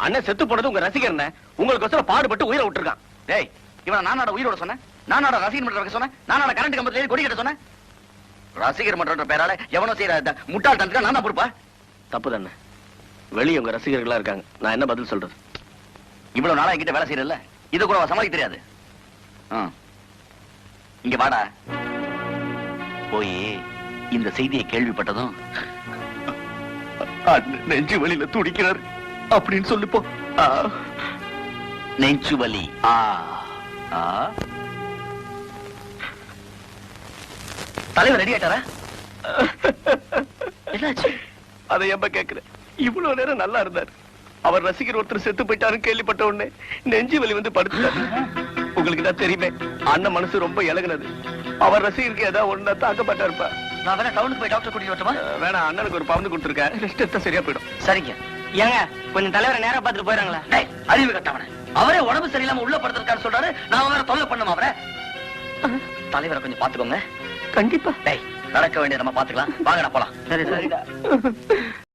அண்ணன் செத்து போனது உங்க ரசிகர் உங்களுக்கு பாடுபட்டு உயிரை விட்டுருக்கான். டேய், இவன் நானோட உயிரோட சொன்னேன், நானோட ரசிகர் மன்றம் சொன்னேன், நானோட கரண்ட் கம்பத்துல கொடி கட்ட சொன்னேன். ரசிகர் மன்ற பேரால எவனோ செய்யற முட்டாள் தனத்துக்கு நான் தான் பொறுப்பா? தப்பு தானே. வெளியே உங்க ரசிகர்களா இருக்காங்க, நான் என்ன பதில் சொல்றது? இவ்வளவு நாளா என்கிட்ட வேலை செய்யறல, இது கூட சமாளிக்க தெரியாது. இங்க வாடா, போய் இந்த செய்தியை கேள்விப்பட்டதும் நெஞ்சு வலியில துடிக்கிறார் அப்படின்னு சொல்லிப்போ. நெஞ்சு வலி. தலைவர் ரெடி ஆயிட்டாரா? என்னாச்சு? அதை எப்ப கேக்குறேன்? இவ்வளவு நேரம் நல்லா இருந்தார். அவர் ரசிகர் ஒருத்தர் செத்து போயிட்டாருன்னு கேள்விப்பட்ட உடனே நெஞ்சு வலி வந்து படுத்துட்டாரு. உங்களுக்கு தான் தெரியுமே, அண்ணன் மனசு ரொம்ப இலகுனது. அவர் ரசிகருக்கு ஏதாவது ஒண்ணா தாக்கப்பட்டா இருப்பா. நான் வேணா டவுனுக்கு போய் டாக்டர் கூட்டிட்டு வரட்டுமா? வேணாம், அண்ணனுக்கு ஒரு பவுன் கொடுத்துருக்கேன், ரெஸ்ட் எடுத்தா சரியா போயிடும். சரிங்க. ஏங்க கொஞ்சம் தலைவரை நேரா பார்த்துட்டு போயிறாங்களா? அறிவு கட்டவன, அவரே உடம்பு சரியில்லாம உள்ள படுத்திருக்காரு சொல்றாரு, நான் வேற தொல்லை பண்ணுமா அவரை? தலைவரை கொஞ்சம் பாத்துக்கோங்க. கண்டிப்பா. நடக்க வேண்டிய நம்ம பாத்துக்கலாம், வாங்கடா போலாம். சரி சரிடா.